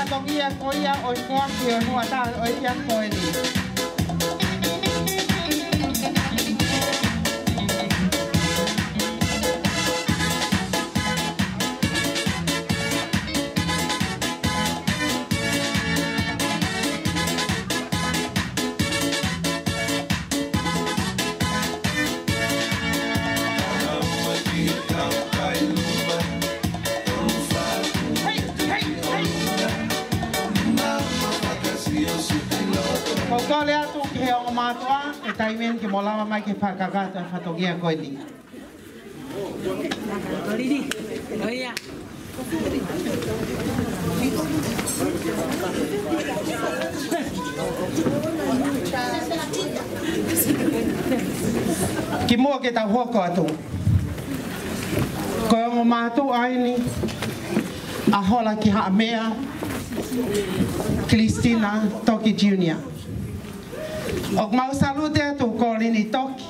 whatokia koia o i kuaki o nuata o i ia koeni. Ko le atu ki he o matua e taimen ki mo lava mai ke whakakata whatogia koe ni. Oia. Ki mua ke tau hoko atu. Koe o matu aini a hola ki haa mea Cristina Toki Jr. O mau salute atu ko lini Toki.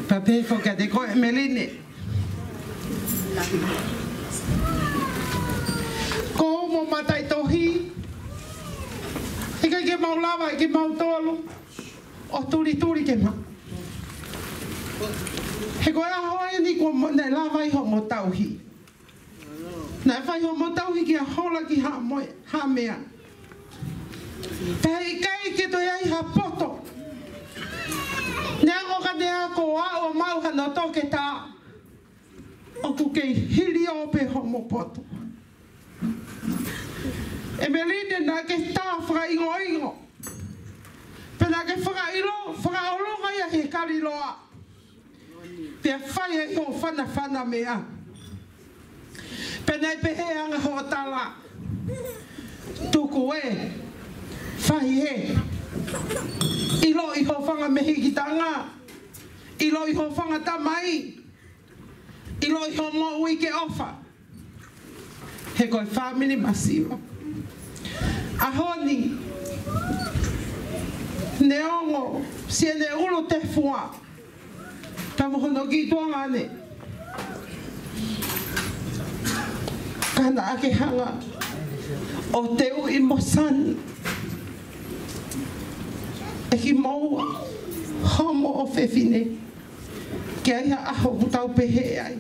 Pape foka de koe meline. Ko mo matai tohi. Ika ke mau lava, ke mau tolu. O turi ke ma. He koe a hoa ni ko ne lava i ho mo tauhi. Na fai ho mo tauhi ki a hola ki ha mea. Pei kai ke to iai ha poto. Nea ka nea ko a o mau ha no toke tā. O ku kei hiri o pe ho mo poto. E meline na ke tā whakaingo. Pena ke whakaolonga ia he kariloa. Pea whai e ho whana mea. Pena e pehe anga ho tala. Tuku e. Whai he. Ilo i ho whanga mehi ki tanga. Ilo i ho whanga tamai. Ilo i ho mo ui ke ofa. He koe whamini masiwa. Ahoni. Ne ongo. Sie ne ulo te fua. Tamohono ki tuanga ne. Kana ake hanga. O te u i mosan. E ki maua. Homo o whewhine. Ke ai ha aho kutau pehe ai.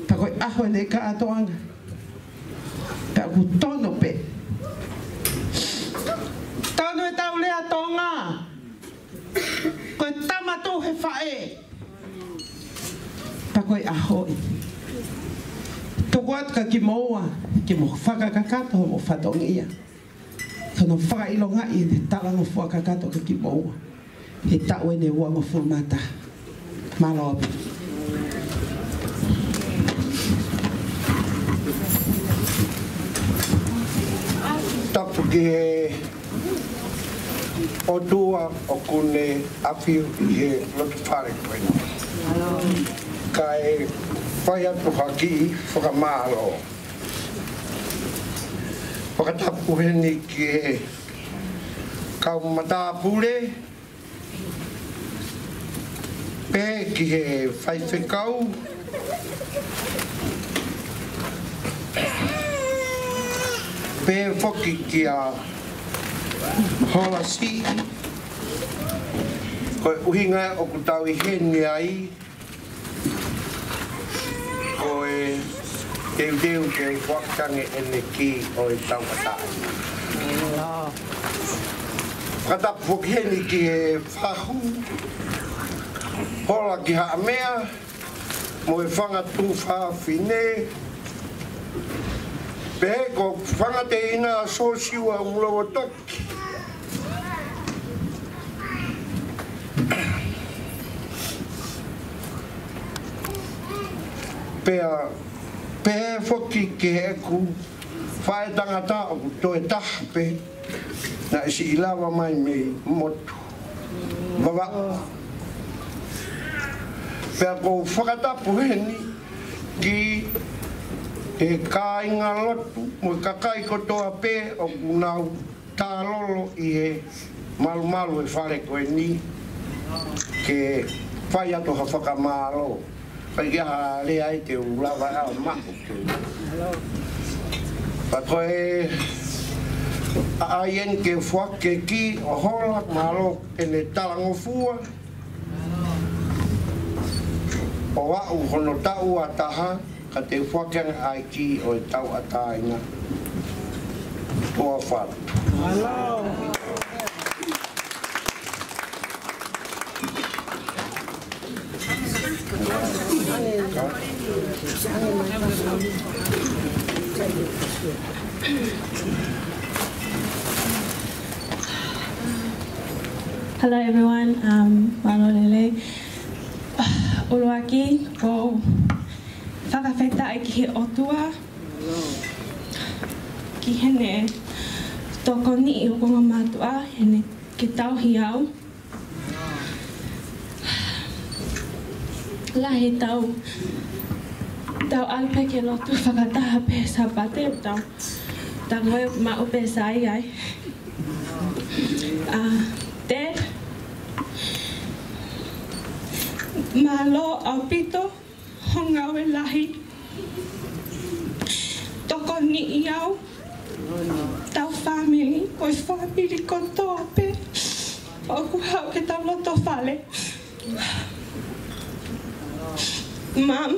Ta koe aho ne ka atoanga. Ta kutono pe. Tano e tau lea tonga. Koe tamatu he whae. Ta koe aho i. Toko atu ka ki maua. Ki mo whakakakato ho mo whatongia. Kono whakailonga i te talanga whakakato ka ki maua. He tau e ne uanga whumata. Malo. Tapu ki he o tua o kune awhiu i he lotu whare koe. Ka e whai atu haki whakamalo. Whakatapu heni ki he kau matapure. Pe ki he whaiwhekau. Pe whoki ki a hola si. Koe uhinga o kutau i heni ai. Koe teu ke wakange ene ki o i tau atai. Whakatapu whoki heni ki he whahu. Hola ki haa mea, mo e whanga tū whawhine. Pehe ko whanga te ina so siwa ulawa toki. Pehe whoki ki he ku whae tangata o ku toe tahape. Na isi ilawa mai me motu. Wawa. Pea ko whakatapu heni ki he kāinga lotu mo kakai kotoa pē o nau tālolo i he malu e whare koe ni ke whai ato ha whakamālo. Pai kia ha lea i te ulawa au mahu. Pa koe Aien ke whake ki o hola malo e ne talango fua. O wau hono tau a taha ka te whake ai ki o e tau a tainga. Toa whara. Hello everyone, Malolele. Uluaki o whakawheta ai ki he otua. Ki hene toko ni i o konga mātua, hene ke tauhi au. Lahi tau alpe ke lotu whakataha pe sa pate tau koe ma upe sai ai. Dad, malo au pito honga we lahi. Toko ni i au. Tau family, koe family kotoa pe. Oku hau ke tau loto whale. Mam,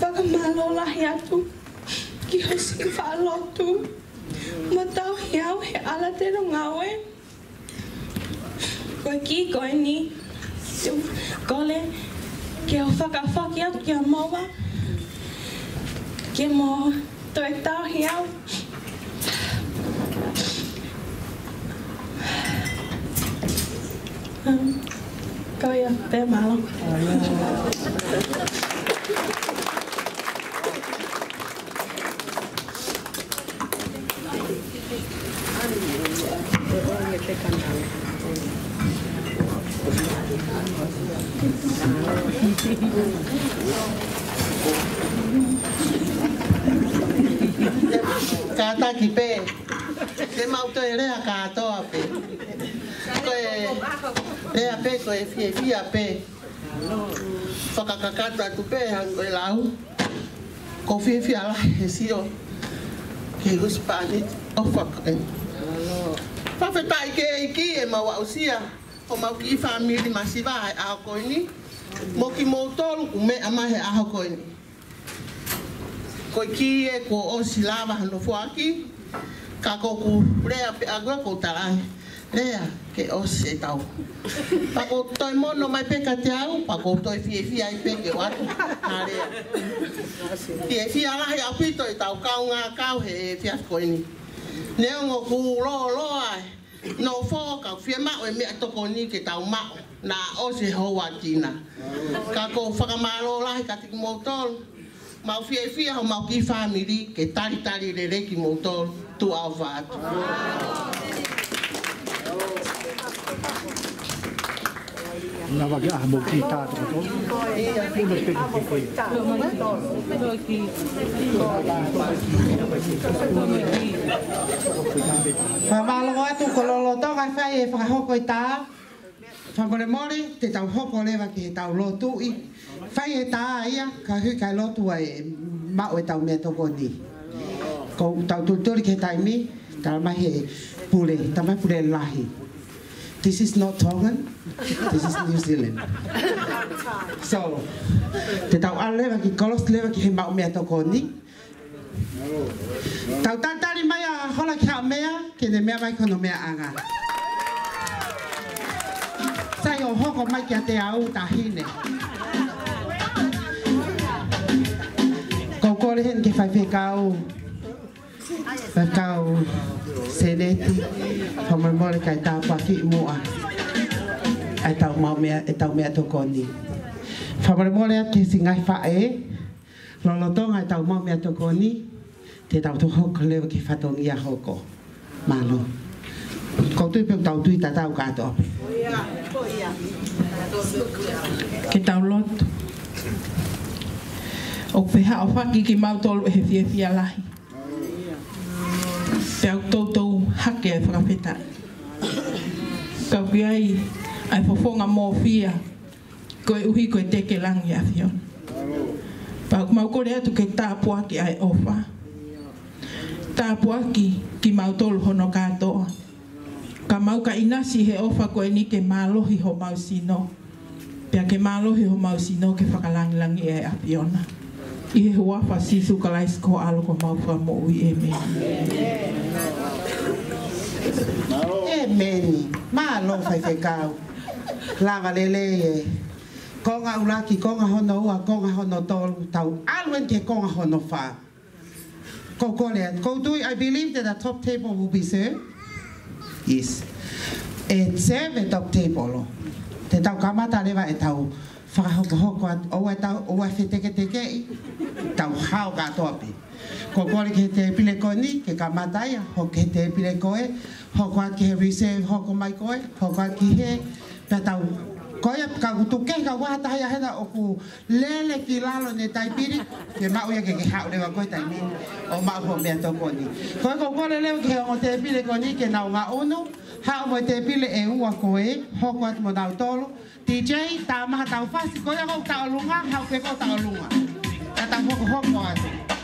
whaka malo lahi atu ki hosi whalotu. Ma tau hiau he ala te rongawe. Koe ki koe ni. Kole ke o whakawhaki atu ki a moa. Ke mo toi tau hiau. Kau ia pe malo. Kata ki pe. Te mauto e rea katoa pe. Koe rea pe koe fia pe. Whakakakata tu pe han koe lau. Ko fia la he sio. Ke uspani o whakae. Whawhetai ke iki e maua usia. O mau ki family masiva ai aho koe ni. Mo ki moutolu ku me amahe aho koe ni. Koe ki e ko o silava hano fuaki. Ka koku rea pe agua ko tarangi. Rea ke o se tau. Pako toi mono mai peka te au. Pako toi fie ai peke watu. Rea. Fie alahi au pito i tau kaunga kau he fias koe ni. Neongo ku lo ai. No fo ka fie mao e mea toko ni ke tau mao. Na o se hoa tina. Ka ko whakamaro lahi ka tiki moutolu. Mau fie ho mau ki family ke tari re ki moutolu tu au vatu. Na wage a mo ki ta to. Fa malo atu kololo toka fai e fa hoko i ta. Fa mole mole te tau hoko lewa ki he tau lotu i. Fai e ta ia ka hui kai lotu ai mao e tau mea toko ni. Ko tau tutori ke taimi ta mai he pule, ta mai pule lahi. This is not Tongan, this is New Zealand. So, te tau ala lewa ki kolos lewa ki he mao mea toko ni. Tau tatari mai a hola ki hao mea, ke ne mea mai kono mea anga. Sai o hoko mai ki a te au tahine. Kore hen ke fai whekau seneti Hama mole kai tau paki mua ai tau mau mea e tau mea toko ni Hama mole ake si ngai whae Lolo tonga e tau mau mea toko ni te tau toho lewa ki whatongi a hoko malo Ko tui peo tau tui ta tau kato Ke tau lotu O wheha o whaki ki mautolu e he fia lahi. Te au tautou hake e whakawheta. Kau ki ai whawhonga mō whia. Koe uhi koe teke langi a whion. Pau mau kore atu ke tāpua ki ai ofa. Tāpuaki ki mautolu hono katoa. Ka mau ka inasi he ofa ko ni ke malohi ho mausino. Pea ke malohi ho mausino ke whakalangilangi e apiona. I he huafa sisu ka lais ko alo ko mau wha mo ui e meni. E meni, malo fai whekau. Lava lele e. Konga ulaki, konga hono ua, konga hono tolu, tau alwen ke konga hono wha. Ko kole, ko dui, I believe that the top table will be served. Yes. E serve the top table. Te tau kamata lewa e tau whakahoko at o e tau o e wheteke teke i. Tau hao katoapi. Ko kore ke te pile koni, ke kamatai, ho ke te pile koe, hoko at ke reserve hoko mai koe, hoko at ki he, pe tau koe ka kutuke ka wahata hea hena o ku lele ki lalo ne taipiri, ke mau ia ke hao lewa koe tai ni, o mau ho mea tō koni. Koe ko kore lewa ke o te pile koni, ke nau ngā unu, hao mo te pile e ua koe, hoko at mo nau tolo, DJ, tā maha tau whasi, koe hau tau lunga, hau ke ko tau lunga. Tā tau hoko atu.